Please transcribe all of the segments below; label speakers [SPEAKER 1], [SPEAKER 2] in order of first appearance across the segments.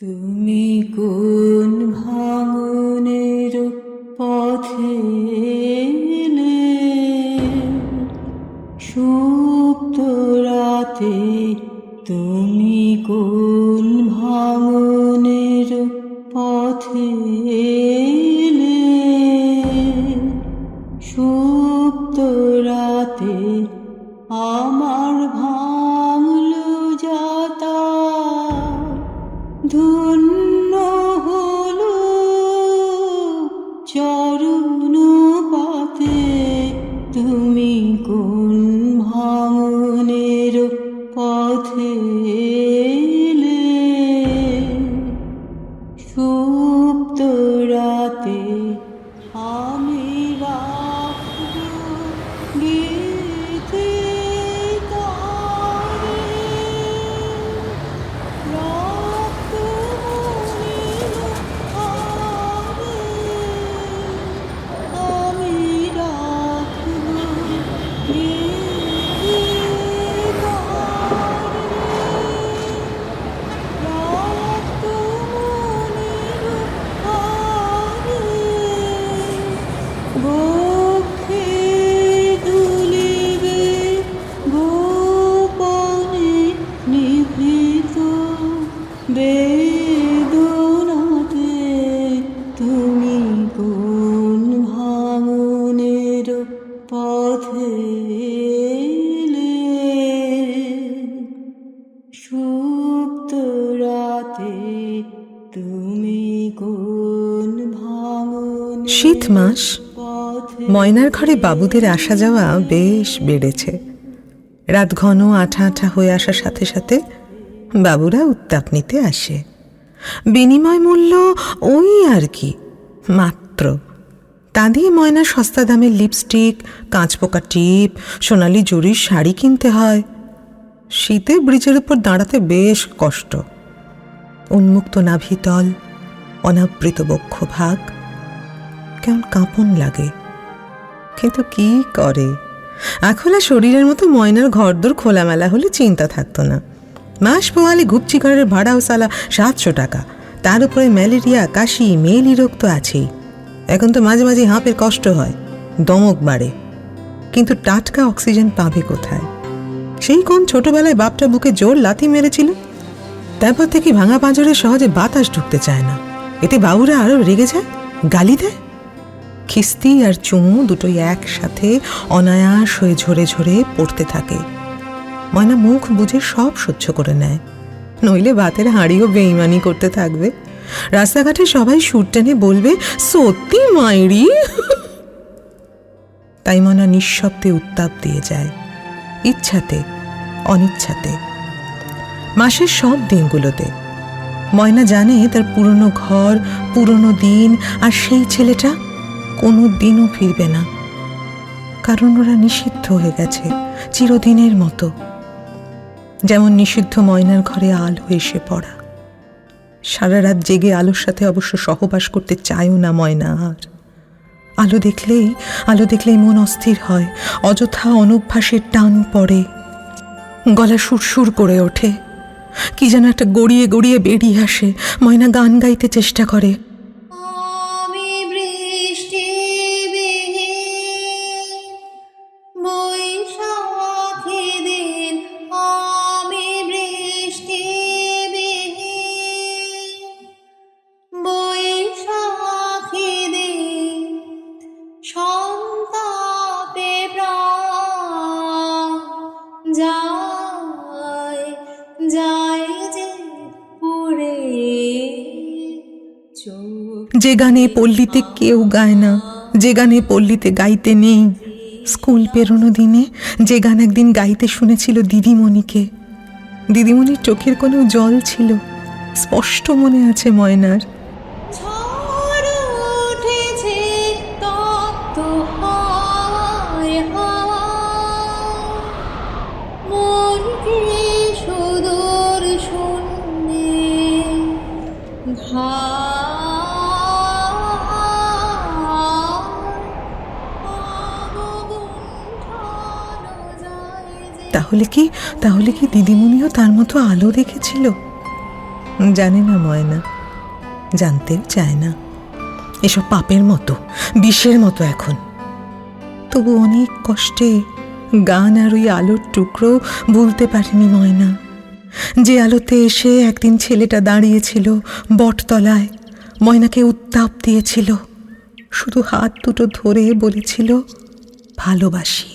[SPEAKER 1] তুমি কোন ভাঙনের পথে এলে, সুপ্ত রাতে তুমি কোন ভাঙনের পথে এলে, সুপ্ত রাতে আমার ভাঙল যাতা, ধন্য হলো চরণ পাতে। তুমি কোন ভাঙনের পথে এলে, সুপ্ত রাতে আমি রাখব গেথে তারে, রক্ত মলিন হারে আমি রাখব গেথে তারে, রক্ত মলিন হারে বক্ষে দুলিবে গোপনে নিভৃত বেদনাতে। তুমি কোন ভাঙনের পথে এলে, সুপ্ত রাতে তুমি কোন ভাঙনের
[SPEAKER 2] শীত মাস, ময়নার ঘরে বাবুদের আসা যাওয়া বেশ বেড়েছে। রাত ঘন আঠা আঠা হয়ে আসার সাথে সাথে বাবুরা উত্তাপ নিতে আসে। বিনিময় মূল্য ওই আর কি, মাত্র। তা দিয়ে ময়নার সস্তা দামের লিপস্টিক, কাঁচপোকা টিপ, সোনালি জরির শাড়ি কিনতে হয়। শীতে ব্রিজের উপর দাঁড়াতে বেশ কষ্ট। উন্মুক্ত নাভিতল, অনাবৃত বক্ষভাগ, কেমন কাঁপন লাগে। কিন্তু কি করে, আখোলা শরীরের মতো ময়নার ঘরদোর খোলামেলা হলে চিন্তা থাকতো না। মাস পোয়ালে ঘুপচি ঘরের ভাড়াও সালা 700 টাকা, তার উপরে ম্যালেরিয়া, কাশি, মেয়েলি রোগ তো আছেই। এখন তো মাঝে মাঝে হাঁপের কষ্ট হয়, দমক বাড়ে, কিন্তু টাটকা অক্সিজেন পাবে কোথায়? সেই কোন ছোটবেলায় বাপটা বুকে জোর লাথি মেরেছিল, তারপর থেকে ভাঙা পাঁজরে সহজে বাতাস ঢুকতে চায় না। এতে বাবুরা আরো রেগে যায়, গালি দেয়। খিস্তি আর চুমু দুটোই একসাথে অনায়াস হয়ে ঝরে ঝরে পড়তে থাকে। ময়না মুখ বুঝে সব সহ্য করে নেয়, নইলে ভাতের হাঁড়িও বেইমানি করতে থাকবে। রাস্তাঘাটে সবাই সুর টেনে বলবে, সত্যি মাইরি। তাই ময়না নিঃশব্দে উত্তাপ দিয়ে যায়, ইচ্ছাতে অনিচ্ছাতে। মাসের সব দিনগুলোতে ময়না জানে তার পুরনো ঘর, পুরনো দিন আর সেই ছেলেটা কোনো দিনও ফিরবে না, কারণ ওরা নিষিদ্ধ হয়ে গেছে চিরদিনের মতো। যেমন নিষিদ্ধ ময়নার ঘরে আলো এসে পড়া। সারা রাত জেগে আলোর সাথে অবশ্য সহবাস করতে চায়ও না ময়না আর। আলো দেখলেই মন অস্থির হয়, অযথা অনভ্যাসের টান পড়ে, গলা সুরসুর করে ওঠে, কি যেন একটা গড়িয়ে গড়িয়ে বেরিয়ে আসে। ময়না গান গাইতে চেষ্টা করে,
[SPEAKER 1] আমি বৃষ্টিবিহীন বৈশাখী দিন, আমি বৃষ্টিবিহীন বৈশাখী দিন, সন্তাপে প্রাণ যায় যায় যে পুড়ে।
[SPEAKER 2] যে গানে পল্লীতে কেউ গায় না, যে গানে পল্লীতে গাইতে নেই। স্কুল পেরোনো দিনে যে গান একদিন গাইতে শুনেছিল দিদিমণিকে, দিদিমণির চোখের কোনো জল ছিল, স্পষ্ট মনে আছে ময়নার।
[SPEAKER 1] ঝড় উঠেছে তপ্ত হাওয়ায় হাওয়া, মনকে সুদূর শূন্যে
[SPEAKER 2] তাহলে কি দিদিমণিও তার মতো আলো দেখেছিল? জানে না ময়না, জানতেও চায় না। এসব পাপের মতো, বিষের মতো এখন। তবু অনেক কষ্টে গান আর ওই আলোর টুকরো ভুলতে পারেনি ময়না। যে আলোতে এসে একদিন ছেলেটা দাঁড়িয়েছিল বটতলায়, ময়নাকে উত্তাপ দিয়েছিল, শুধু হাত দুটো ধরে বলেছিল ভালোবাসি।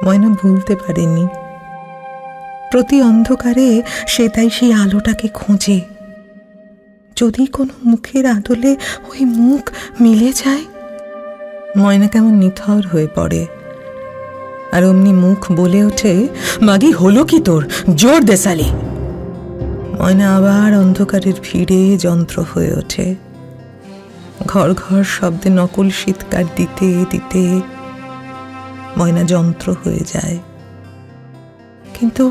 [SPEAKER 2] ময়না ভুলতে পারেনি। প্রতি অন্ধকারে সে তাই সেই আলোটাকে খোঁজে। যদি কোনো মুখের আদলে ওই মুখ মিলে যায়, ময়না কেমন নিথর হয়ে পড়ে। আর অমনি মুখ বলে ওঠে, মাগি হলো কি তোর, জোর দে সালি। ময়না আবার অন্ধকারের ভিড়ে যন্ত্র হয়ে ওঠে। ঘর ঘর শব্দে নকল শীতকার দিতে দিতে ময়না যন্ত্র হয়ে যায়। কিন্তু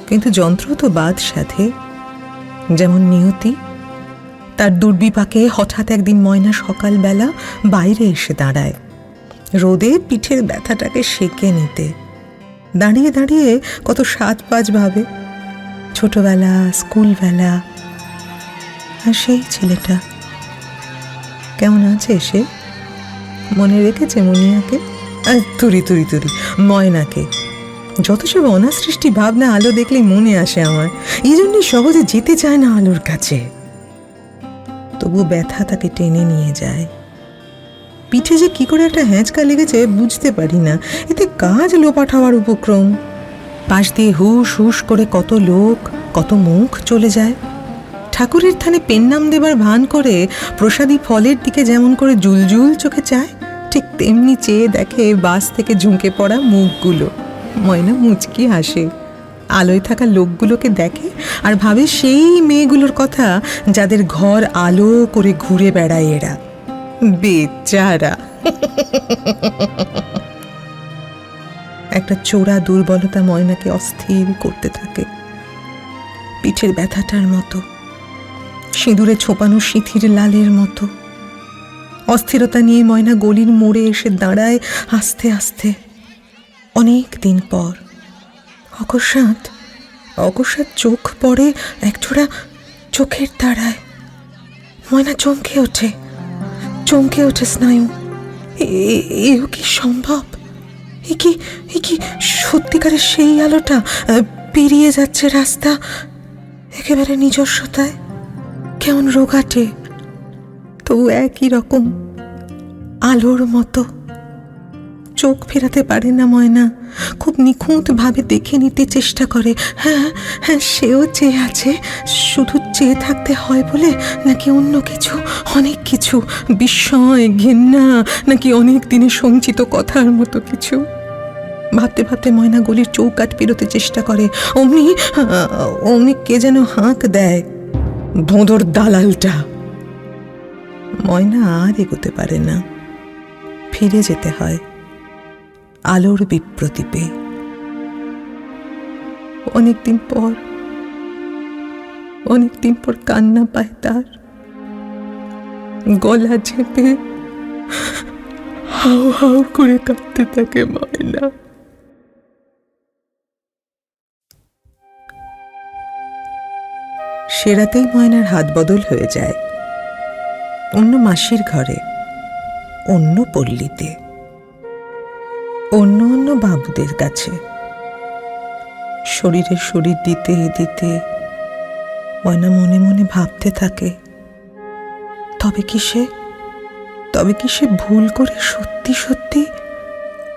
[SPEAKER 2] কিন্তু যন্ত্র তো বাদ সাধে। যেমন নিয়তি, তার দুর্বিপাকে হঠাৎ একদিন ময়না সকালবেলা বাইরে এসে দাঁড়ায়, রোদে পিঠের ব্যথাটাকে সেঁকে নিতে। দাঁড়িয়ে দাঁড়িয়ে কত সাত পাঁচ ভাবে, ছোটবেলা, স্কুলবেলা। আর সেই ছেলেটা কেমন আছে সে? মনে রেখেছে মুনিয়াকে, তুরি তুরি তুরি ময়নাকে। যত সব অনাসৃষ্টি ভাবনা আলো দেখলেই মনে আসে আমার। এই জন্যই সহজে যেতে চায় না আলোর কাছে। তবু ব্যথা তাকে টেনে নিয়ে যায়। পিঠে যে কি করে একটা হ্যাঁচকা লেগেছে বুঝতে পারি না। এতে কাজ লোপাট হওয়ার উপক্রম। পাশ দিয়ে হুস হুস করে কত লোক, কত মুখ চলে যায়। ঠাকুরের থানে পেন্নাম দেবার ভান করে প্রসাদী ফলের দিকে যেমন করে জুলজুল চোখে চায়, ঠিক তেমনি চেয়ে দেখে বাস থেকে ঝুঁকে পড়া মুখগুলো। ময়না মুচকি হাসে। আলোয় থাকা লোকগুলোকে দেখে আর ভাবে সেই মেয়েগুলোর কথা যাদের ঘর আলো করে ঘুরে বেড়ায় এরা। বেচারা। একটা চোরা দুর্বলতা ময়নাকে অস্থির করতে থাকে, পিঠের ব্যথাটার মতো, সিঁদুরে ছোপানো সিঁথির লালের মতো। অস্থিরতা নিয়ে ময়না গলির মোড়ে এসে দাঁড়ায় আস্তে আস্তে। অনেক দিন পর অকস্মাৎ অকস্মাৎ চোখ পড়ে একজোড়া চোখের তারায়। ময়না চমকে ওঠে স্নায়ু। এও কি সম্ভব? এ কি সত্যিকারের সেই আলোটা পেরিয়ে যাচ্ছে রাস্তা একেবারে নিজস্বতায়, কেমন রোগাটে, তবু একই রকম আলোর মতো। চোখ ফেরাতে পারে না ময়না, খুব নিখুঁত ভাবে দেখে নিতে চেষ্টা করে। হ্যাঁ হ্যাঁ, সেও চেয়ে আছে। শুধু চেয়ে থাকতে হয় বলে, নাকি অন্য কিছু, অনেক কিছু, বিস্ময়, ঘেন্না, নাকি অনেক দিনে সঞ্চিত কথার মতো কিছু? ভাবতে ভাবতে ময়না গলির চৌকাঠ পেরোতে চেষ্টা করে। অমনি কে যেন হাঁক দেয়, ভোঁদর দালালটা। ময়না আর এগোতে পারে না, ফিরে যেতে হয় আলোর বিপ্রতীপে। অনেকদিন পর কান্না পায় তার। গলা চেপে হাউ হাউ করে কাঁদতে থাকে ময়না। সে রাতেই ময়নার হাত বদল হয়ে যায়। অন্য মাসির ঘরে, অন্য পল্লীতে, অন্য অন্য বাবুদের কাছে। শরীরে শরীর দিতে দিতে ময়না মনে মনে ভাবতে থাকে, তবে কি সে ভুল করে সত্যি সত্যি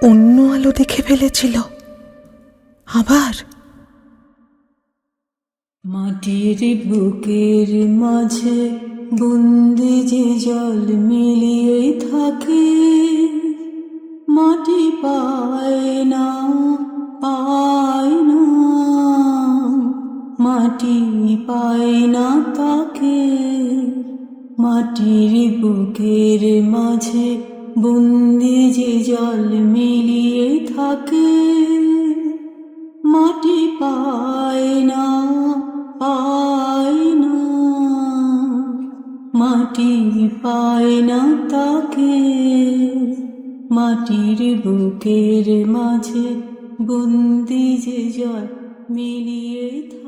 [SPEAKER 2] অন্য আলো দেখে ফেলেছিল? আবার
[SPEAKER 3] মাটির বুকের মাঝে বন্দি যে জল মিলিয়ে থাকে, মাটি পায় না, মাটি পায় না তাকে। মাটির বুকের মাঝে বন্দি যে জল মিলিয়ে থাকে, মাটি পায় না, মাটি পায় না তাকে। মাটির বুকের মাঝে বন্দি যে জল মিলিয়ে থাকে।